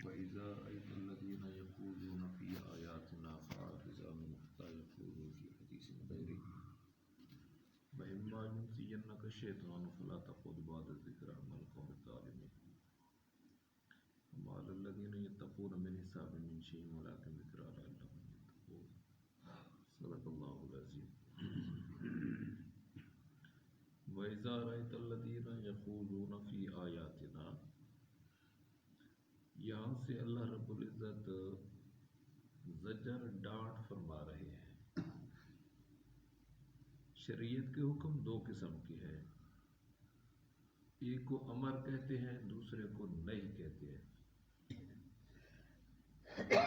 وَإِذَا رَأَيْتَ الَّذِينَ يَخُوضُونَ فِي آيَاتِنَا فَأَعْرِضْ عَنْهُمْ حَتَّى يَخُوضُوا فِي حَدِيثٍ غَيْرِهِ وَإِمَّا يُنْسِيَنَّكَ الشَّيْطَانُ فَلَا تَقْعُدْ بَعْدَ الذِّكْرَىٰ مَعَ الْقَوْمِ الظَّالِمِينَ وَمَا عَلَى الَّذِينَ يَتَّقُونَ مِنْ حِسَابِهِم مِّن شَيْءٍ وَلَٰكِن ذِكْرَىٰ لَعَلَّهُمْ يَتَّقُونَ صدق اللہ العظیم۔ وَإِذَا رَأَيْتَ الَّذِينَ يَخُوضُونَ فِي آيَاتِنَا، یہاں سے اللہ رب العزت زجر ڈانٹ فرما رہے ہیں۔ شریعت کے حکم دو قسم کے ہیں، ایک کو امر کہتے ہیں، دوسرے کو نہی کہتے ہیں۔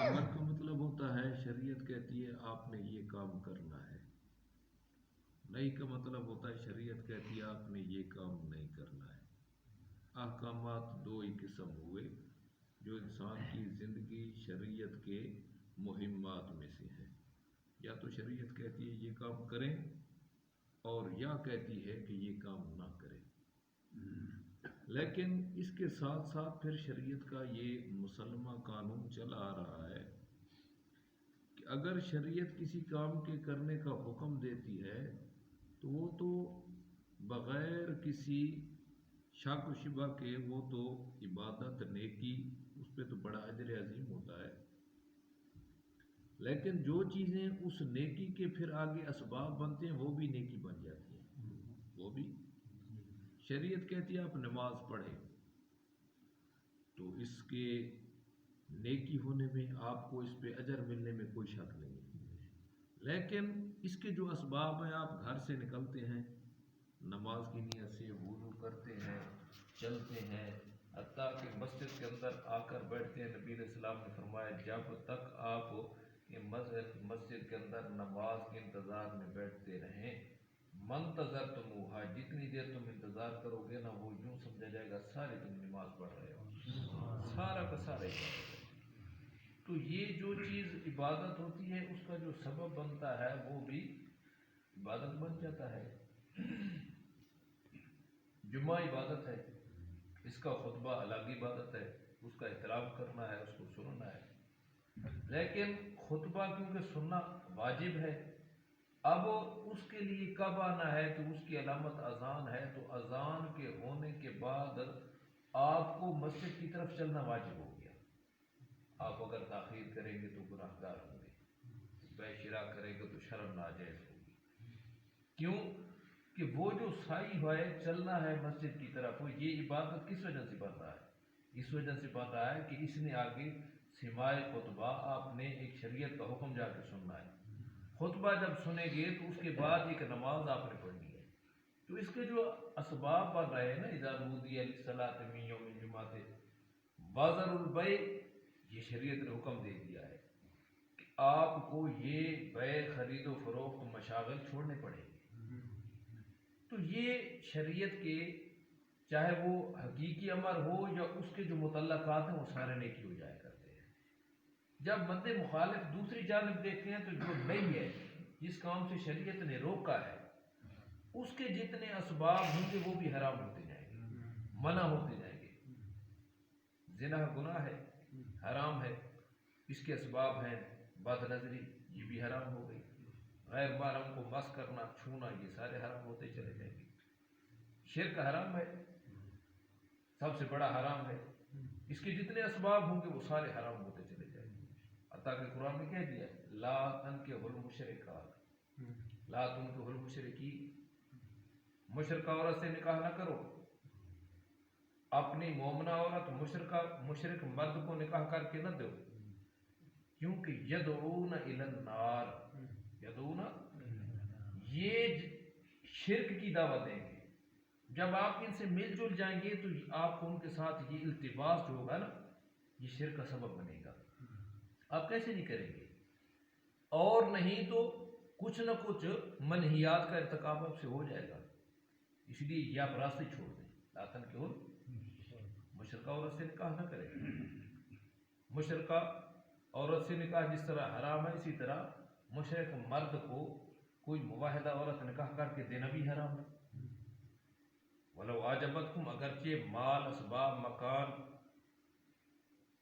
امر کا مطلب ہوتا ہے شریعت کہتی ہے آپ نے یہ کام کرنا ہے، نہی کا مطلب ہوتا ہے شریعت کہتی ہے آپ نے یہ کام نہیں کرنا ہے۔ احکامات دو ہی قسم ہوئے جو انسان کی زندگی شریعت کے مہمات میں سے ہے، یا تو شریعت کہتی ہے یہ کام کریں اور یا کہتی ہے کہ یہ کام نہ کریں۔ لیکن اس کے ساتھ ساتھ پھر شریعت کا یہ مسلمہ قانون چلا آ رہا ہے کہ اگر شریعت کسی کام کے کرنے کا حکم دیتی ہے تو وہ تو بغیر کسی شک و شبہ کے وہ تو عبادت نیکی، اس پہ تو بڑا اجر عظیم ہوتا ہے۔ لیکن جو چیزیں اس نیکی کے پھر آگے اسباب بنتے ہیں وہ بھی نیکی بن جاتی ہیں۔ وہ بھی شریعت کہتی ہے آپ نماز پڑھیں تو اس کے نیکی ہونے میں آپ کو اس پہ اجر ملنے میں کوئی شک نہیں ہے، لیکن اس کے جو اسباب ہیں، آپ گھر سے نکلتے ہیں، نماز کی نیت سے وضو کرتے ہیں، چلتے ہیں، حتیٰ کہ مسجد کے اندر آ کر بیٹھتے ہیں۔ نبی علیہ السلام نے فرمایا جب تک آپ مسجد کے اندر نماز کے انتظار میں بیٹھتے رہیں، منتظرتموہا، جتنی دیر تم انتظار کرو گے نا وہ یوں سمجھا جائے گا سارے تم نماز پڑھ رہے ہو، سارا کا سارا عبادت ہے۔ تو یہ جو چیز عبادت ہوتی ہے اس کا جو سبب بنتا ہے وہ بھی عبادت بن جاتا ہے۔ جمعہ عبادت ہے، اس کا خطبہ الگ عبادت ہے، اس کا احترام کرنا ہے، اس کو سننا ہے۔ لیکن خطبہ کیونکہ سننا واجب ہے، اب اس کے لیے کب آنا ہے تو اس کی علامت اذان ہے، تو اذان کے ہونے کے بعد آپ کو مسجد کی طرف چلنا واجب ہو گیا۔ آپ اگر تاخیر کریں گے تو گناہ گار ہوں گے، بے شرا کریں گے تو شرم ناجائز ہوگی۔ کیوں کہ وہ جو سائی ہے چلنا ہے مسجد کی طرف، وہ یہ عبادت کس وجہ سے بن رہا ہے؟ اس وجہ سے بن رہا ہے کہ اس نے آگے سماع خطبہ آپ نے ایک شریعت کا حکم جا کے سننا ہے۔ خطبہ جب سنیں گے تو اس کے بعد ایک نماز آپ نے پڑھنی ہے، تو اس کے جو اسباب بن رہے ہیں نا، اذا نودی للصلاۃ من یوم الجمعۃ وذروا البیع، یہ شریعت نے حکم دے دیا ہے کہ آپ کو یہ بیع خرید و فروخت مشاغل چھوڑنے پڑیں گے۔ تو یہ شریعت کے چاہے وہ حقیقی امر ہو یا اس کے جو متعلقات ہیں وہ سارے نیکی ہو جایا کرتے ہیں۔ جب بندے مخالف دوسری جانب دیکھتے ہیں تو جو نہیں ہے، جس کام سے شریعت نے روکا ہے، اس کے جتنے اسباب ہوں گے وہ بھی حرام ہوتے جائیں گے، منع ہوتے جائیں گے۔ زنا گناہ ہے، حرام ہے، اس کے اسباب ہیں بد نظری، یہ بھی حرام ہو گئی، غیر محرم کو مس کرنا، چھونا، یہ سارے حرام ہوتے چلے جائیں گے۔ شرک حرام ہے، سب سے بڑا حرام ہے، اس کے جتنے اسباب ہوں گے وہ سارے حرام ہوتے چلے جائیں گے۔ حتیٰ کہ قرآن نے کہہ دیا لا تنکحوا المشرکات، لا تنکحوا المشرکین، مشرکہ عورت سے نکاح نہ کرو۔ اپنی مومنہ عورت مشرک مرد کو نکاح کر کے نہ دو، کیونکہ یدعون الی النار، یدعون، یہ شرک کی دعوت دیں گے۔ جب آپ ان سے مل جل جائیں گے تو آپ کو ان کے ساتھ یہ التباس جو ہوگا نا، یہ شرک کا سبب بنے گا۔ آپ کیسے نہیں کریں گے؟ اور نہیں تو کچھ نہ کچھ منہیات کا ارتکاب آپ سے ہو جائے گا، اس لیے یہ آپ راستے چھوڑ دیں۔ لا تنکحوا، مشرکہ عورت سے نکاح نہ کریں۔ مشرکہ عورت سے نکاح جس طرح حرام ہے، اسی طرح مشرک مرد کو کوئی مواحدہ عورت نکاح کر کے دینا بھی حرام ہے۔ وَلَوْ أَعْجَبَتْكُمْ، اگرچہ مال، اسباب، مکان،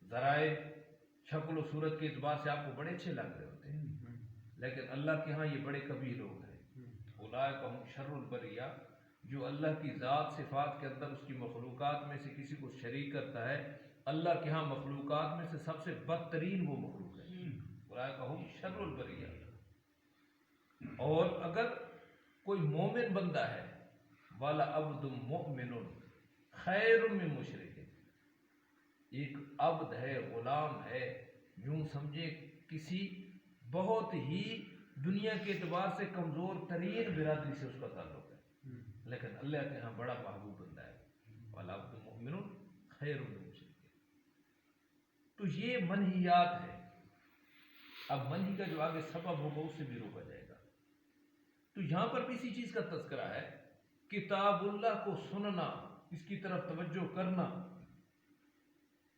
ذرائع شکل و صورت کے اعتبار سے آپ کو بڑے اچھے لگ رہے ہوتے ہیں، لیکن اللہ کے ہاں یہ بڑے کبھی لوگ ہیں۔ اولئک هم شر البریہ، جو اللہ کی ذات صفات کے اندر اس کی مخلوقات میں سے کسی کو شریک کرتا ہے، اللہ کے ہاں مخلوقات میں سے سب سے بدترین وہ مخلوق ہے۔ اولئک هم شر البریہ۔ اور اگر کوئی مومن بندہ ہے، والا عبد مؤمن خیر من مشرک، ایک عبد ہے، غلام ہے، یوں سمجھے کسی بہت ہی دنیا کے اعتبار سے کمزور ترین برادری سے اس کا تعلق ہے، لیکن اللہ کے ہاں بڑا محبوب بندہ ہے، والا عبد مؤمن خیر من مشرک۔ تو یہ منہیات ہے۔ اب منہی کا جو آگے سبب ہوگا اس سے بھی روکا جائے گا۔ تو یہاں پر بھی اسی چیز کا تذکرہ ہے، کتاب اللہ کو سننا، اس کی طرف توجہ کرنا،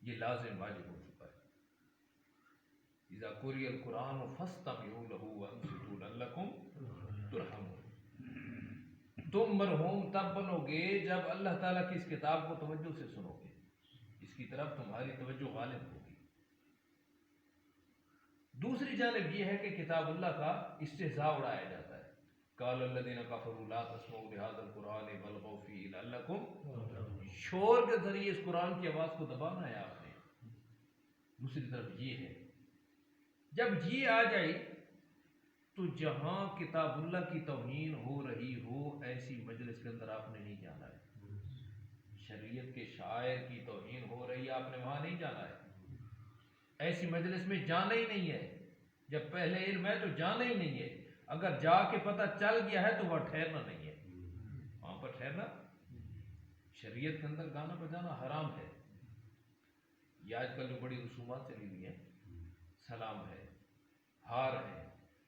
یہ لازم واجب ہو چکا ہے۔ اذا قرئ القرآن فاستمعوا له وانصتوا لعلکم ترحمون۔ تم مرحوم تب بنو گے جب اللہ تعالیٰ کی اس کتاب کو توجہ سے سنو گے، اس کی طرف تمہاری توجہ غالب ہوگی۔ دوسری جانب یہ ہے کہ کتاب اللہ کا استہزاء اڑایا جاتا ہے۔ قال الذين كفروا لا تسمعوا لهذا القرآن والغوا فيه لعلكم، شور کے ذریعے اس قرآن کی آواز کو دبانا ہے آپ نے۔ دوسری طرف یہ ہے، جب یہ آ جائے تو جہاں کتاب اللہ کی توہین ہو رہی ہو ایسی مجلس کے اندر آپ نے نہیں جانا ہے۔ شریعت کے شاعر کی توہین ہو رہی ہے، آپ نے وہاں نہیں جانا ہے، ایسی مجلس میں جانا ہی نہیں ہے۔ جب پہلے علم ہے تو جانا ہی نہیں ہے، اگر جا کے پتہ چل گیا ہے تو وہاں ٹھہرنا نہیں ہے، وہاں پر ٹھہرنا۔ شریعت کے اندر گانا بجانا حرام ہے۔ یہ آج کل جو بڑی رسومات چلی ہوئی ہیں، سلام ہے، ہار ہے،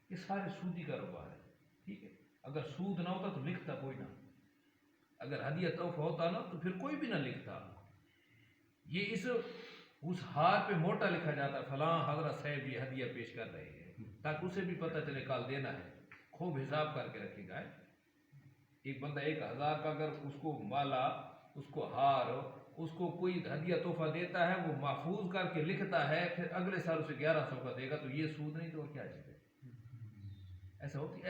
یہ سارے سودی کاروبار ہے، ٹھیک ہے۔ اگر سود نہ ہوتا تو لکھتا کوئی نہ، اگر ہدیہ تحفہ ہوتا نا تو پھر کوئی بھی نہ لکھتا۔ یہ اس ہار پہ موٹا لکھا جاتا ہے، فلاں حضرت صاحب یہ ہدیہ پیش کر رہے ہیں، تاکہ اسے بھی پتہ چلے کال دینا ہے، خوب حساب کر کے رکھے گا۔ ایک بندہ 1000 کا اگر اس کو مالا، اس کو ہار، اس کو کوئی ہدیہ تحفہ دیتا ہے، وہ محفوظ کر کے لکھتا ہے، پھر اگلے سال اسے 1100 کا دے گا، تو یہ سود نہیں تو اور کیا چیز ہے؟ ایسا ہوتی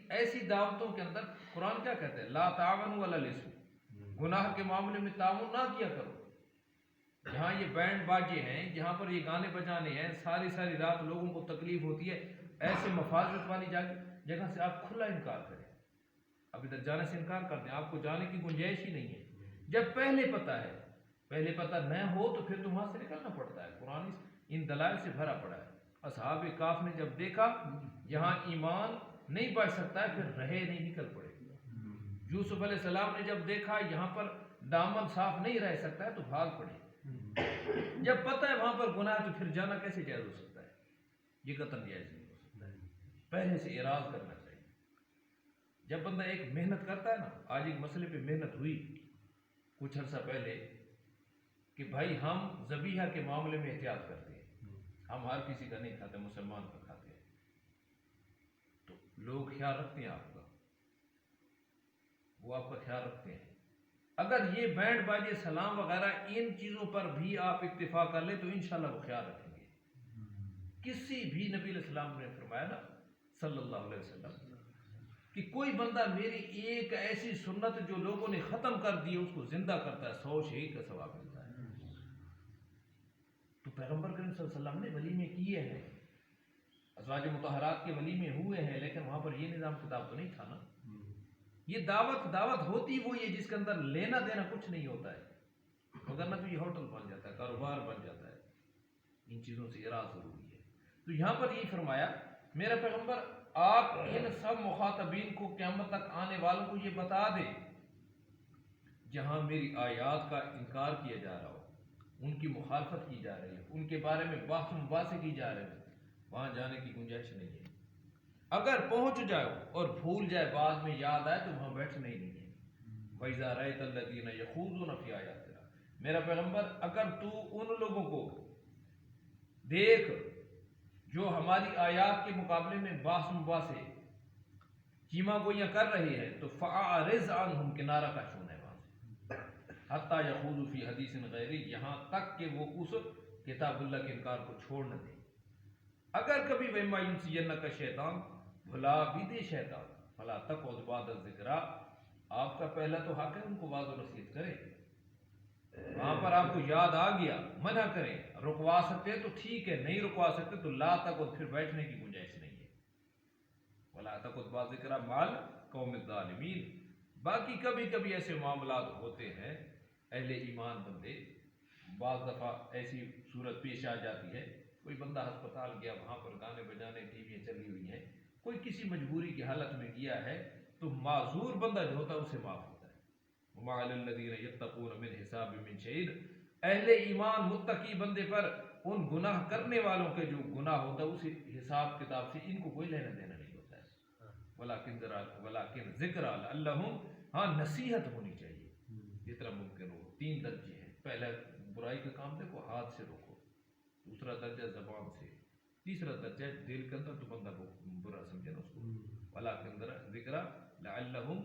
ایسی دعوتوں کے اندر قرآن کیا کہتے ہیں؟ لا تعاونوا علی الاسم، گناہ کے معاملے میں تعاون نہ کیا کرو۔ جہاں یہ بینڈ باجے ہیں، جہاں پر یہ گانے بجانے ہیں، ساری رات لوگوں کو تکلیف ہوتی ہے، ایسے مفاظت والی جگہ سے آپ کھلا انکار کریں، اب ادھر جانے سے انکار کر دیں، آپ کو جانے کی گنجائش ہی نہیں ہے۔ جب پہلے پتہ نہ ہو تو پھر تو وہاں سے نکلنا پڑتا ہے۔ قرآن ان دلائل سے بھرا پڑا ہے۔ اصحاب کہف نے جب دیکھا یہاں ایمان نہیں بچ سکتا ہے، پھر رہے نہیں، نکل پڑے۔ یوسف علیہ السلام نے جب دیکھا یہاں پر دامن صاف نہیں رہ سکتا ہے تو بھاگ پڑے۔ جب پتہ ہے وہاں پر گناہ ہے تو پھر جانا کیسے جائز ہو سکتا ہے؟ یہ قطعاً جائز نہیں ہو سکتا ہے، پہلے سے اعراض کرنا چاہیے۔ جب بندہ ایک محنت کرتا ہے نا، آج ایک مسئلے پہ محنت ہوئی کچھ عرصہ پہلے کہ بھائی ہم ذبیحہ کے معاملے میں احتیاط کرتے ہیں، ہم ہر کسی کا نہیں کھاتے، مسلمان کا کھاتے ہیں، تو لوگ خیال رکھتے ہیں آپ کا، وہ آپ کا خیال رکھتے ہیں۔ اگر یہ بینڈ باجے سلام وغیرہ ان چیزوں پر بھی آپ اکتفا کر لیں تو انشاءاللہ وہ خیال رکھیں گے۔ کسی بھی نبی علیہ السلام نے فرمایا نا صلی اللہ علیہ وسلم کہ کوئی بندہ میری ایک ایسی سنت جو لوگوں نے ختم کر دی اس کو زندہ کرتا ہے، 100 شہید کا ثواب ملتا ہے۔ تو پیغمبر کریم صلی اللہ علیہ وسلم نے ولیمے کیے ہیں، ازواج مطہرات کے ولیمے ہوئے ہیں، لیکن وہاں پر یہ نظام کتاب تو نہیں تھا نا۔ یہ دعوت ہوتی وہ یہ جس کے اندر لینا دینا کچھ نہیں ہوتا ہے، مگر نہ تو یہ ہوٹل بن جاتا ہے، کاروبار بن جاتا ہے۔ ان چیزوں سے اعراض ضروری ہے۔ تو یہاں پر یہ فرمایا میرا پیغمبر آپ ان سب مخاطبین کو قیامت تک آنے والوں کو یہ بتا دے جہاں میری آیات کا انکار کیا جا رہا ہو، ان کی مخالفت کی جا رہی ہے، ان کے بارے میں بحث مباحثے کی جا رہے ہیں، وہاں جانے کی گنجائش نہیں ہے۔ اگر پہنچ جاؤ اور بھول جائے، بعد میں یاد آئے تو وہاں بیٹھنا ہی نہیں ہے۔ وَإِذَا رَأَيْتَ الَّذِينَ يَخُوضُونَ فِي آيَاتِنَا، میرا پیغمبر اگر تو ان لوگوں کو دیکھ جو ہماری آیات کے مقابلے میں بحث مباحثے چیما گوئیاں کر رہی ہے تو فَأَعْرِضْ عَنْهُمْ، کنارہ کش ہونا ہے وہاں سے، حَتَّى يَخُوضُوا فِي حَدِيثٍ غَيْرِهِ، یہاں تک کہ وہ اس کتاب اللہ کے انکار کو چھوڑ نہ دیں. اگر کبھی وَإِمَّا يُنْسِيَنَّكَ شیطان بھلا بھی دے شیطان فَلَا تَقْعُدْ بَعْدَ الذِّكْرَىٰ، آپ کا پہلا تو حق ہے ان کو واضح و نصیحت کریں. وہاں پر آپ کو یاد آ گیا منع کریں. رکوا سکتے تو ٹھیک ہے، نہیں رکوا سکتے تو لا تقعد، پھر بیٹھنے کی گنجائش نہیں ہے. وَلَا تَقْعُدْ بَعْدَ الذِّكْرَىٰ مَعَ الْقَوْمِ الظَّالِمِينَ. باقی کبھی کبھی ایسے معاملات ہوتے ہیں اہل ایمان بندے، بعض دفعہ ایسی صورت پیش آ جاتی ہے، کوئی بندہ ہسپتال گیا، وہاں پر گانے بجانے ٹی ویاں چلی ہوئی ہیں، کوئی کسی مجبوری کی حالت میں گیا ہے، تو معذور بندہ جو ہوتا ہے اسے معاف ہوتا ہے. وَمَا عَلَى الَّذِينَ يَتَّقُونَ مِنْ حِسَابٍ مِّن شَيْءٍ. اہل ایمان متقی بندے پر ان گناہ کرنے والوں کے جو گناہ ہوتا ہے اسی حساب کتاب سے ان کو کوئی لینا دینا نہیں ہوتا ہے. وَلَٰكِن ذِكْرَىٰ لَعَلَّهُمْ، ہاں نصیحت ہونی چاہیے جتنا ممکن ہو. 3 درجے ہیں. پہلا برائی کا کام دیکھو، ہاتھ سے روکو. دوسرا درجہ زبان سے. تیسرا درجہ دل کے اندر تو بندہ کو برا سمجھے نا اس کو. وَلَٰكِن ذِكْرَىٰ لَعَلَّهُمْ